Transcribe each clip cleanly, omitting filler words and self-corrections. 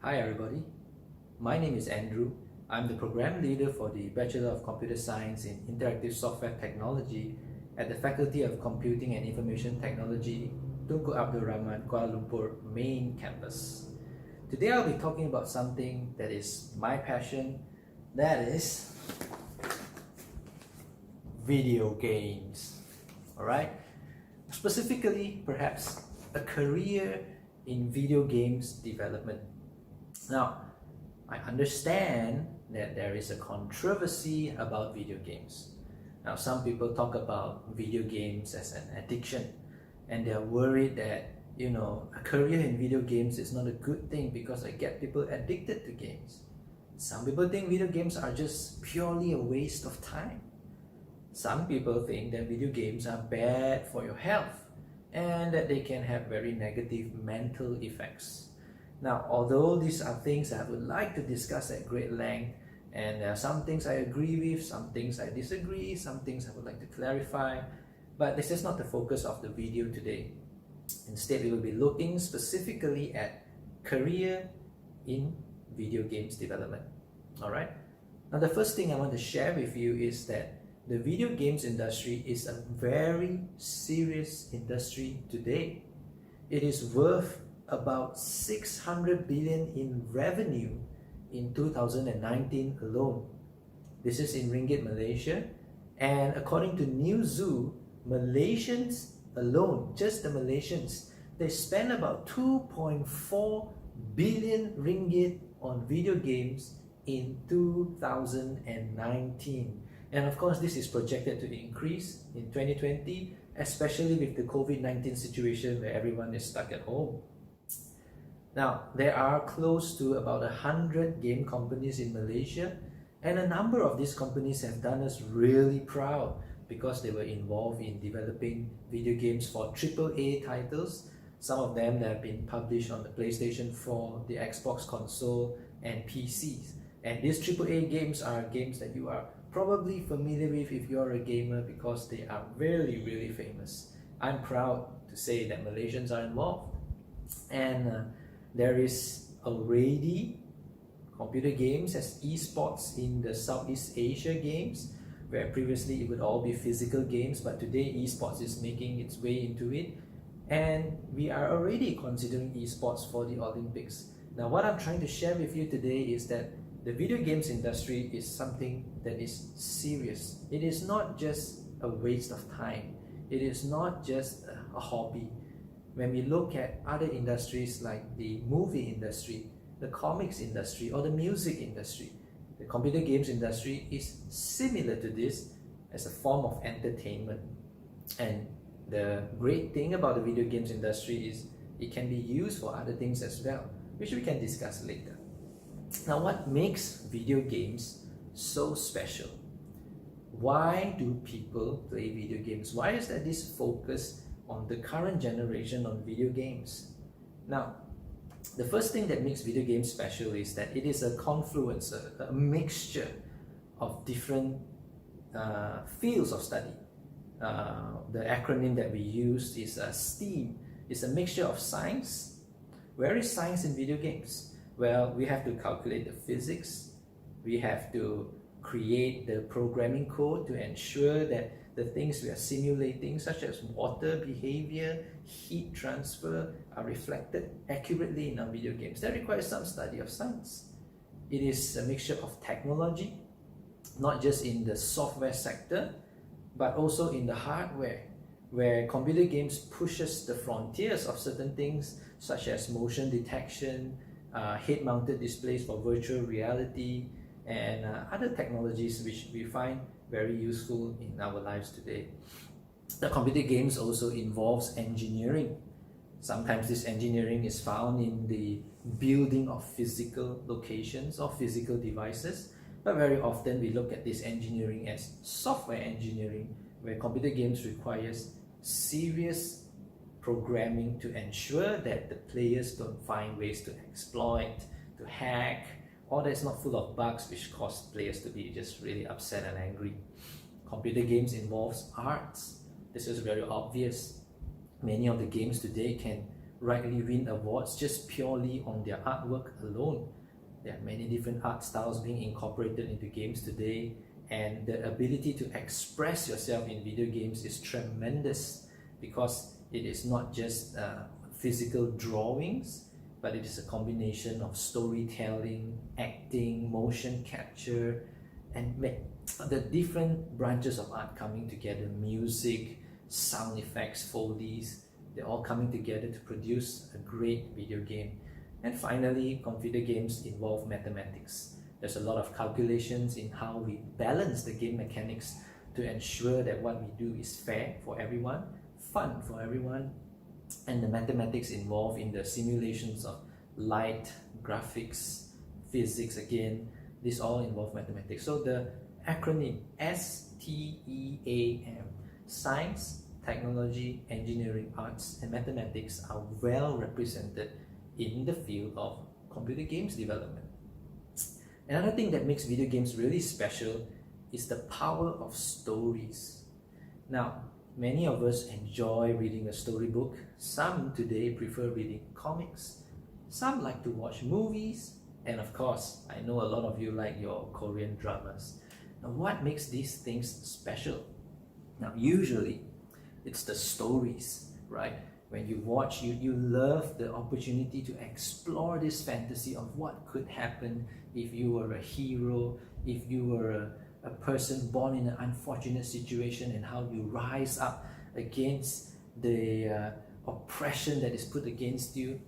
Hi everybody, my name is Andrew. I'm the program leader for the Bachelor of Computer Science in Interactive Software Technology at the Faculty of Computing and Information Technology, Tunku Abdul Rahman, Kuala Lumpur main campus. Today I'll be talking about something that is my passion, that is video games. Alright? Specifically, perhaps a career in video games development. Now, I understand that there is a controversy about video games. Now, some people talk about video games as an addiction, and they're worried that, a career in video games is not a good thing because it gets people addicted to games. Some people think video games are just purely a waste of time. Some people think that video games are bad for your health and that they can have very negative mental effects. Now, although these are things I would like to discuss at great length, and there are some things I agree with, some things I disagree, some things I would like to clarify, but this is not the focus of the video today. Instead, we will be looking specifically at career in video games development. Alright? Now, the first thing I want to share with you is that the video games industry is a very serious industry today. It is worth about 600 billion in revenue in 2019 alone. This is in Ringgit Malaysia, and according to Newzoo, Malaysians alone, just the Malaysians, they spend about 2.4 billion ringgit on video games in 2019. And of course, this is projected to increase in 2020, especially with the COVID-19 situation where everyone is stuck at home. Now, there are close to about 100 game companies in Malaysia, and a number of these companies have done us really proud because they were involved in developing video games for AAA titles. Some of them that have been published on the PlayStation 4, the Xbox console, and PCs. And these AAA games are games that you are probably familiar with if you're a gamer because they are really, really famous. I'm proud to say that Malaysians are involved. And there is already computer games as esports in the Southeast Asia games, where previously it would all be physical games, but today esports is making its way into it. And we are already considering esports for the Olympics. Now, what I'm trying to share with you today is that the video games industry is something that is serious. It is not just a waste of time. It is not just a hobby. When we look at other industries like the movie industry, the comics industry, or the music industry, the computer games industry is similar to this as a form of entertainment. And the great thing about the video games industry is it can be used for other things as well, which we can discuss later. Now, what makes video games so special? Why do people play video games? Why is there this focus on the current generation on video games? Now, the first thing that makes video games special is that it is a confluence, a mixture of different fields of study. The acronym that we use is STEAM. It's a mixture of science. Where is science in video games? Well, we have to calculate the physics. We have to create the programming code to ensure that the things we are simulating, such as water behavior, heat transfer, are reflected accurately in our video games. That requires some study of science. It is a mixture of technology, not just in the software sector, but also in the hardware, where computer games pushes the frontiers of certain things, such as motion detection, head-mounted displays for virtual reality, and other technologies which we find very useful in our lives today. The computer games also involves engineering. Sometimes this engineering is found in the building of physical locations or physical devices, but very often we look at this engineering as software engineering, where computer games requires serious programming to ensure that the players don't find ways to exploit, to hack, or that it's not full of bugs which cause players to be just really upset and angry. Computer games involves arts. This is very obvious. Many of the games today can rightly win awards just purely on their artwork alone. There are many different art styles being incorporated into games today, and the ability to express yourself in video games is tremendous because it is not just physical drawings, but it is a combination of storytelling, acting, motion capture, and the different branches of art coming together, music, sound effects, Foley's, they're all coming together to produce a great video game. And finally, computer games involve mathematics. There's a lot of calculations in how we balance the game mechanics to ensure that what we do is fair for everyone, fun for everyone, and the mathematics involved in the simulations of light, graphics, physics again, these all involve mathematics. So the acronym STEAM, Science, Technology, Engineering, Arts, and Mathematics are well represented in the field of computer games development. Another thing that makes video games really special is the power of stories. Now, many of us enjoy reading a storybook. Some today prefer reading comics. Some like to watch movies. And of course, I know a lot of you like your Korean dramas. Now, what makes these things special? Now, usually, it's the stories, right? When you watch, you love the opportunity to explore this fantasy of what could happen if you were a hero, if you were a person born in an unfortunate situation, and how you rise up against the oppression that is put against you.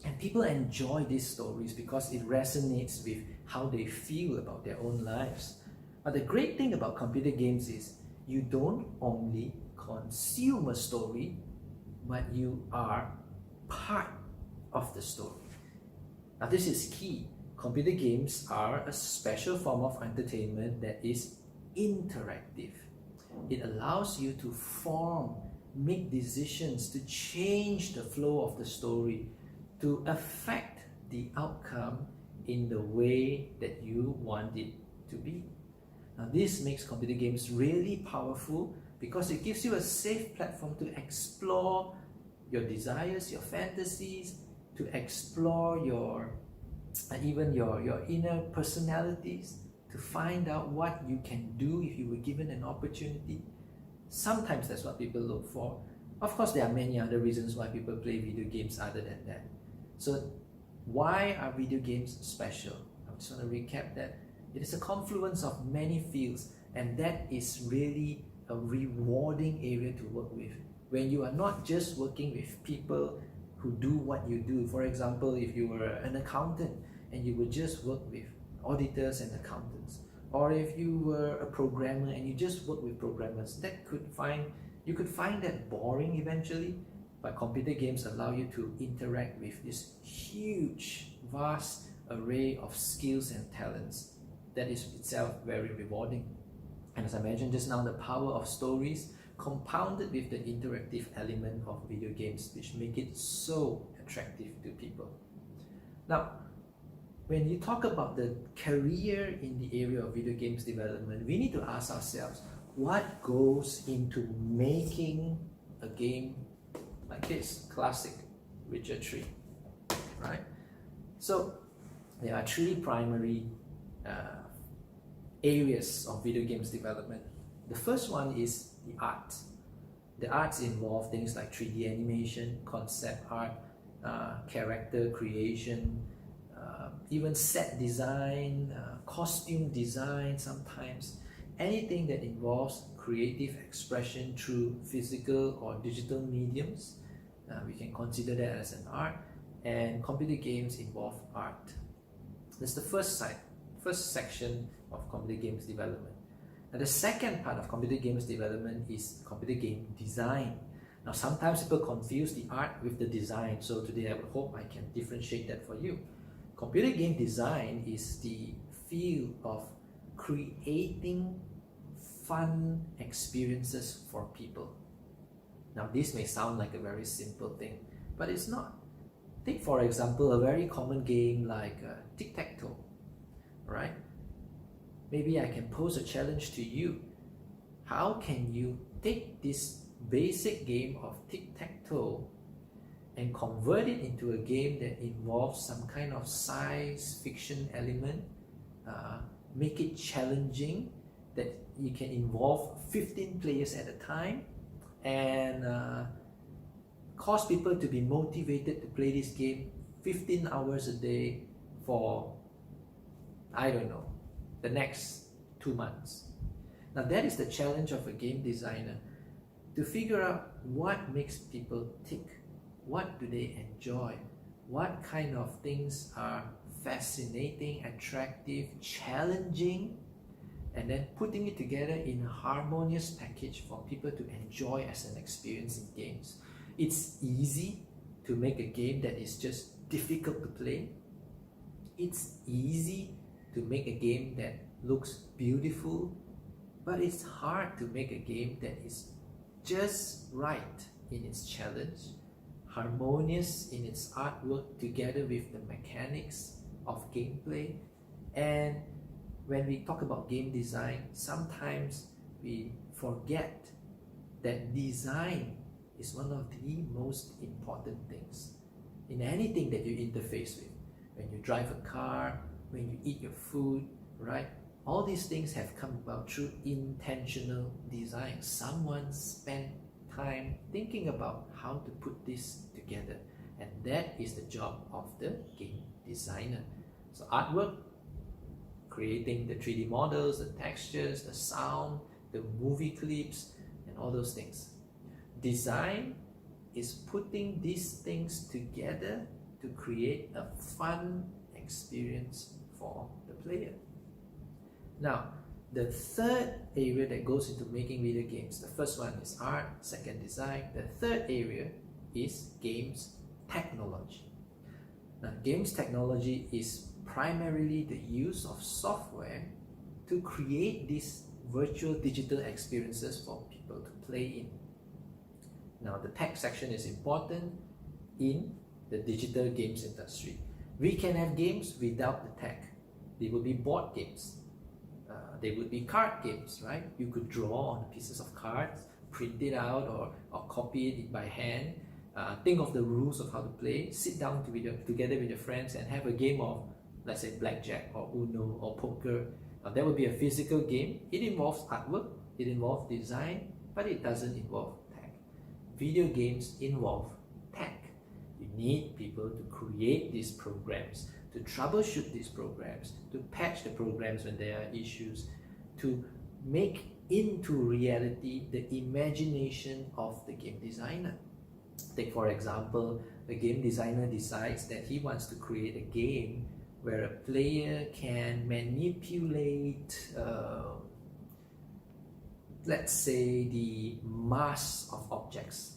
And people enjoy these stories because it resonates with how they feel about their own lives. But the great thing about computer games is you don't only consume a story, but you are part of the story. Now this is key. Computer games are a special form of entertainment that is interactive. It allows you to form, make decisions, to change the flow of the story, to affect the outcome in the way that you want it to be. Now this makes computer games really powerful because it gives you a safe platform to explore your desires, your fantasies, to explore your inner personalities, to find out what you can do if you were given an opportunity. Sometimes that's what people look for. Of course, there are many other reasons why people play video games other than that. So why are video games special? I just want to recap that. It is a confluence of many fields, and that is really a rewarding area to work with. When you are not just working with people who do what you do. For example, if you were an accountant and you would just work with auditors and accountants, or if you were a programmer and you just work with programmers, you could find that boring eventually. But computer games allow you to interact with this huge, vast array of skills and talents that is itself very rewarding. And as I mentioned just now, the power of stories compounded with the interactive element of video games, which make it so attractive to people. Now, when you talk about the career in the area of video games development, we need to ask ourselves, what goes into making a game like this, classic Witcher 3, right? So there are three primary areas of video games development. The first one is the art. The arts involve things like 3D animation, concept art, character creation, even set design, costume design sometimes. Anything that involves creative expression through physical or digital mediums, we can consider that as an art, and computer games involve art. That's the first section of computer games development. Now the second part of computer games development is computer game design. Now sometimes people confuse the art with the design, so today I would hope I can differentiate that for you. Computer game design is the field of creating fun experiences for people. Now this may sound like a very simple thing, but it's not. Take for example a very common game like tic-tac-toe, right? Maybe I can pose a challenge to you. How can you take this basic game of tic-tac-toe and convert it into a game that involves some kind of science fiction element, make it challenging, that you can involve 15 players at a time, and cause people to be motivated to play this game 15 hours a day for, I don't know, the next 2 months. Now that is the challenge of a game designer, to figure out what makes people tick, what do they enjoy, what kind of things are fascinating, attractive, challenging, and then putting it together in a harmonious package for people to enjoy as an experience in games. It's easy to make a game that is just difficult to play. It's easy to make a game that looks beautiful, but it's hard to make a game that is just right in its challenge, harmonious in its artwork together with the mechanics of gameplay. And when we talk about game design, sometimes we forget that design is one of the most important things in anything that you interface with. When you drive a car, when you eat your food, right? All these things have come about through intentional design. Someone spent time thinking about how to put this together, and that is the job of the game designer. So artwork, creating the 3D models, the textures, the sound, the movie clips, and all those things. Design is putting these things together to create a fun experience for the player. Now, the third area that goes into making video games, the first one is art, second design. The third area is games technology. Now, games technology is primarily the use of software to create these virtual digital experiences for people to play in. Now, the tech section is important in the digital games industry. We can have games without the tech. They will be board games. They would be card games, right? You could draw on pieces of cards, print it out, or copy it by hand. Think of the rules of how to play, sit down together with your friends and have a game of, let's say, blackjack or Uno or poker. That would be a physical game. It involves artwork, it involves design, but it doesn't involve tech. Video games involve tech. You need people to create these programs, to troubleshoot these programs, to patch the programs when there are issues, to make into reality the imagination of the game designer. Take, for example, the game designer decides that he wants to create a game where a player can manipulate, let's say, the mass of objects.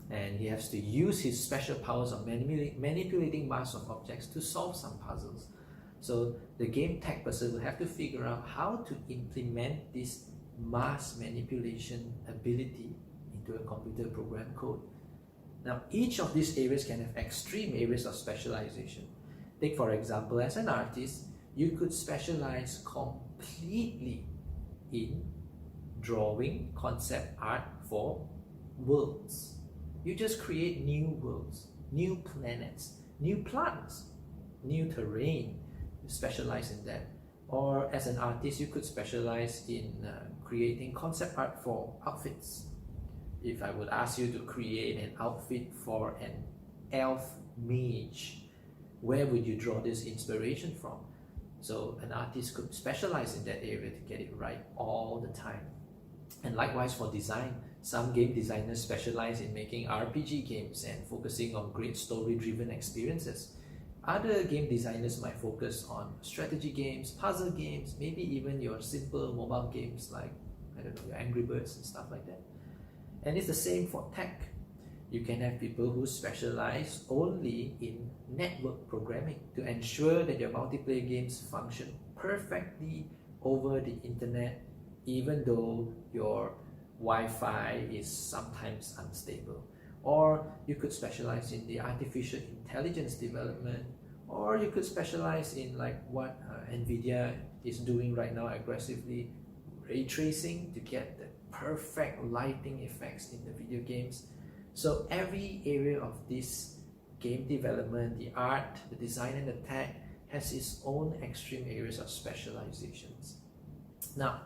And he has to use his special powers of manipulating mass of objects to solve some puzzles. So the game tech person will have to figure out how to implement this mass manipulation ability into a computer program code. Now, each of these areas can have extreme areas of specialization. Take, for example, as an artist, you could specialize completely in drawing concept art for worlds. You just create new worlds, new planets, new plants, new terrain. You specialize in that. Or as an artist, you could specialize in creating concept art for outfits. If I would ask you to create an outfit for an elf mage, where would you draw this inspiration from? So an artist could specialize in that area to get it right all the time. And likewise for design, some game designers specialize in making RPG games and focusing on great story-driven experiences. Other game designers might focus on strategy games, puzzle games, maybe even your simple mobile games like, I don't know, your Angry Birds and stuff like that. And it's the same for tech. You can have people who specialize only in network programming to ensure that your multiplayer games function perfectly over the internet, even though your Wi-Fi is sometimes unstable. Or you could specialize in the artificial intelligence development, or you could specialize in like what NVIDIA is doing right now aggressively, ray tracing to get the perfect lighting effects in the video games. So every area of this game development, the art, the design and the tech has its own extreme areas of specializations. Now,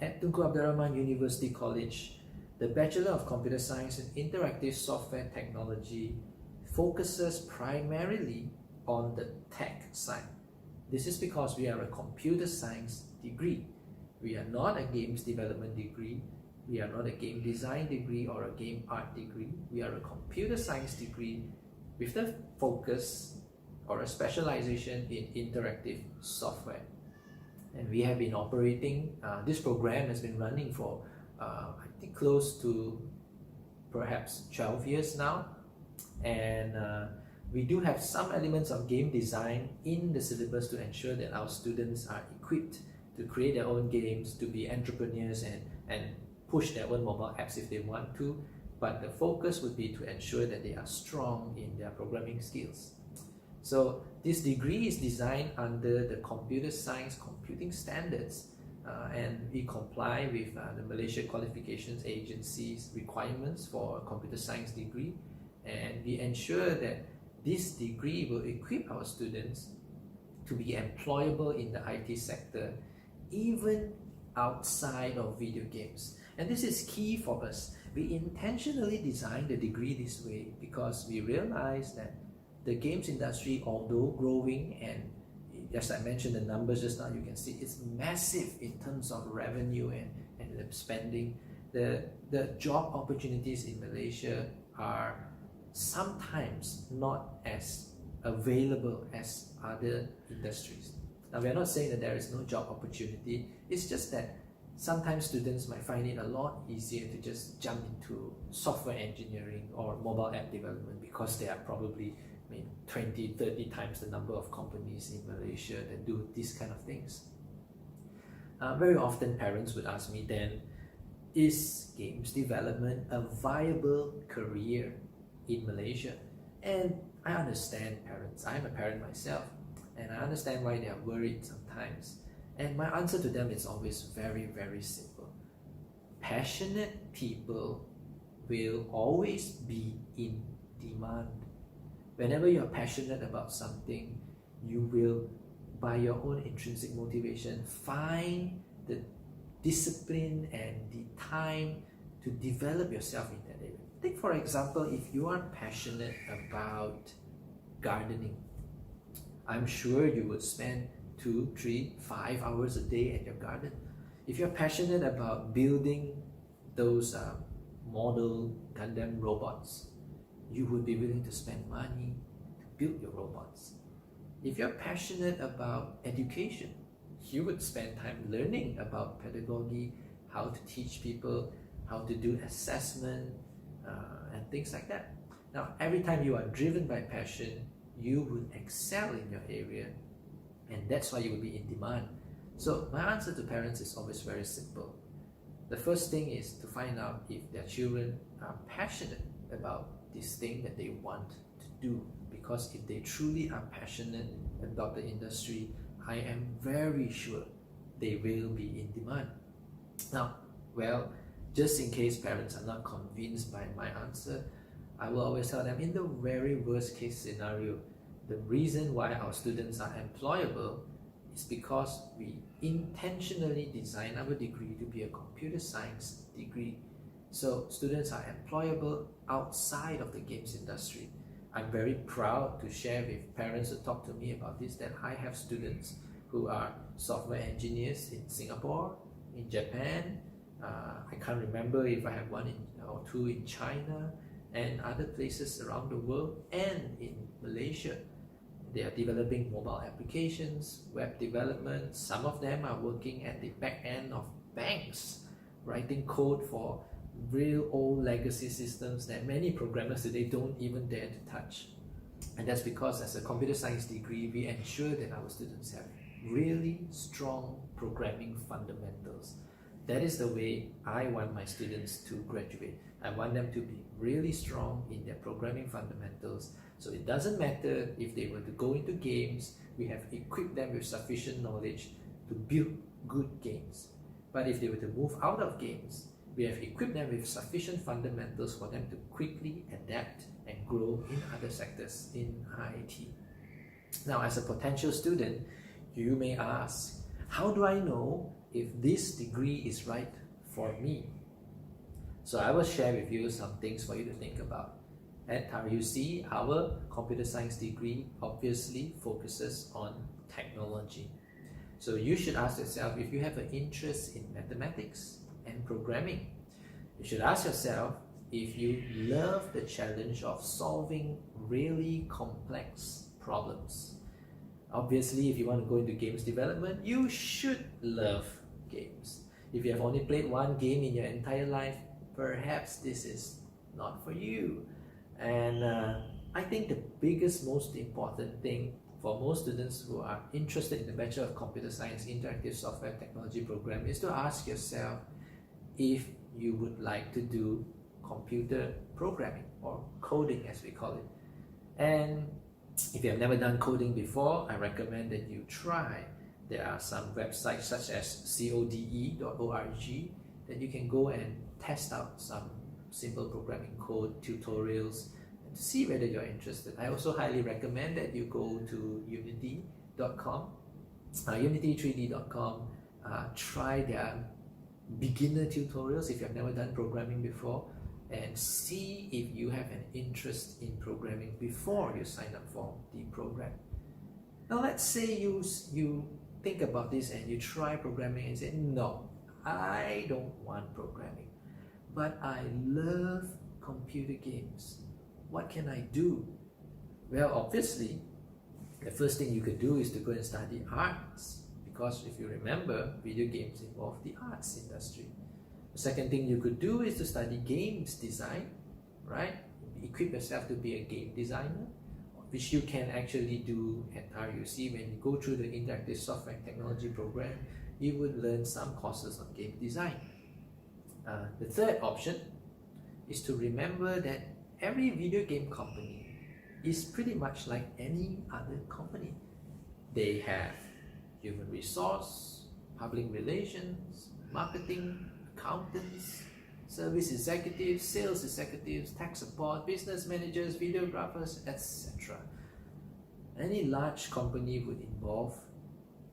at Tunku Abdul Rahman University College, the Bachelor of Computer Science and Interactive Software Technology focuses primarily on the tech side. This is because we are a computer science degree. We are not a games development degree. We are not a game design degree or a game art degree. We are a computer science degree with the focus or a specialization in interactive software. And we have been operating, this program has been running for I think close to perhaps 12 years now. And we do have some elements of game design in the syllabus to ensure that our students are equipped to create their own games, to be entrepreneurs and push their own mobile apps if they want to. But the focus would be to ensure that they are strong in their programming skills. So this degree is designed under the computer science computing standards, and we comply with the Malaysia Qualifications Agency's requirements for a computer science degree, and we ensure that this degree will equip our students to be employable in the IT sector, even outside of video games. And this is key for us. We intentionally designed the degree this way because we realize that the games industry, although growing, and as I mentioned the numbers just now, you can see it's massive in terms of revenue and the spending. The job opportunities in Malaysia are sometimes not as available as other industries. Now, we are not saying that there is no job opportunity. It's just that sometimes students might find it a lot easier to just jump into software engineering or mobile app development because there are probably 20, 30 times the number of companies in Malaysia that do these kind of things. Very often parents would ask me then, is games development a viable career in Malaysia? And I understand parents. I'm a parent myself, and I understand why they are worried sometimes. And my answer to them is always very, very simple. Passionate people will always be in demand. Whenever you're passionate about something, you will, by your own intrinsic motivation, find the discipline and the time to develop yourself in that area. Take for example, if you are passionate about gardening, I'm sure you would spend 2, 3, 5 hours a day at your garden. If you're passionate about building those model Gundam robots, you would be willing to spend money to build your robots. If you're passionate about education, you would spend time learning about pedagogy, how to teach people, how to do assessment, and things like that. Now, every time you are driven by passion, you would excel in your area, and that's why you will be in demand. So my answer to parents is always very simple. The first thing is to find out if their children are passionate about this thing that they want to do, because if they truly are passionate about the industry, I am very sure they will be in demand. Now, well, just in case parents are not convinced by my answer, I will always tell them, in the very worst case scenario, the reason why our students are employable is because we intentionally design our degree to be a computer science degree. So students are employable outside of the games industry. I'm very proud to share with parents who talk to me about this that I have students who are software engineers in Singapore, in Japan, I can't remember if I have one or two in China, and other places around the world, and in Malaysia. They are developing mobile applications, web development. Some of them are working at the back end of banks, writing code for real old legacy systems that many programmers today don't even dare to touch. And that's because as a computer science degree, we ensure that our students have really strong programming fundamentals. That is the way I want my students to graduate. I want them to be really strong in their programming fundamentals. So it doesn't matter if they were to go into games, we have equipped them with sufficient knowledge to build good games. But if they were to move out of games, We have equipped them with sufficient fundamentals for them to quickly adapt and grow in other sectors in IT. Now, as a potential student, you may ask, how do I know if this degree is right for me? So I will share with you some things for you to think about. At RUC, our computer science degree obviously focuses on technology. So you should ask yourself if you have an interest in mathematics and programming. You should ask yourself if you love the challenge of solving really complex problems. Obviously, if you want to go into games development, you should love games. If you have only played one game in your entire life, perhaps this is not for you. And I think the biggest, most important thing for most students who are interested in the Bachelor of Computer Science Interactive Software Technology program is to ask yourself if you would like to do computer programming or coding, as we call it. And if you have never done coding before, I recommend that you try. There are some websites such as code.org that you can go and test out some simple programming code tutorials to see whether you're interested. I also highly recommend that you go to unity.com, unity3d.com, try their beginner tutorials if you have never done programming before, and see if you have an interest in programming before you sign up for the program. Now let's say you think about this and you try programming and say, no, I don't want programming, but I love computer games. What can I do? Well, obviously, the first thing you could do is to go and study arts, because if you remember, video games involve the arts industry. The second thing you could do is to study games design, right? Equip yourself to be a game designer, which you can actually do at RUC. When you go through the Interactive Software Technology program, you would learn some courses on game design. The third option is to remember that every video game company is pretty much like any other company. They have human resource, public relations, marketing, accountants, service executives, sales executives, tax support, business managers, videographers, etc. Any large company would involve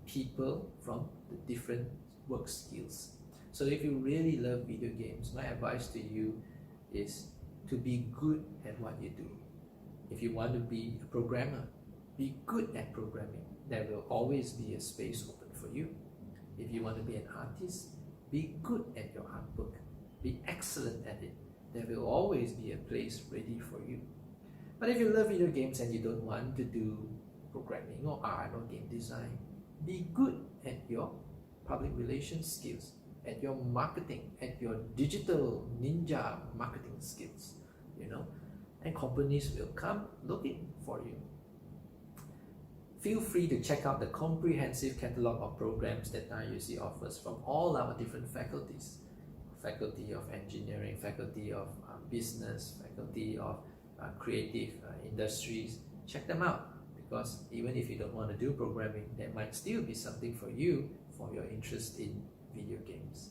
people from the different work skills. So if you really love video games, my advice to you is to be good at what you do. If you want to be a programmer, be good at programming. There will always be a space open for you. If you want to be an artist, be good at your artwork. Be excellent at it. There will always be a place ready for you. But if you love video games and you don't want to do programming or art or game design, be good at your public relations skills, at your marketing, at your digital ninja marketing skills, and companies will come looking for you. Feel free to check out the comprehensive catalog of programs that RUC offers from all our different faculties. Faculty of Engineering, Faculty of Business, Faculty of Creative Industries. Check them out, because even if you don't want to do programming, there might still be something for you for your interest in video games.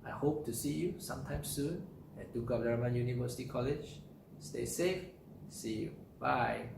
I hope to see you sometime soon at Tunku Rahman University College. Stay safe. See you. Bye.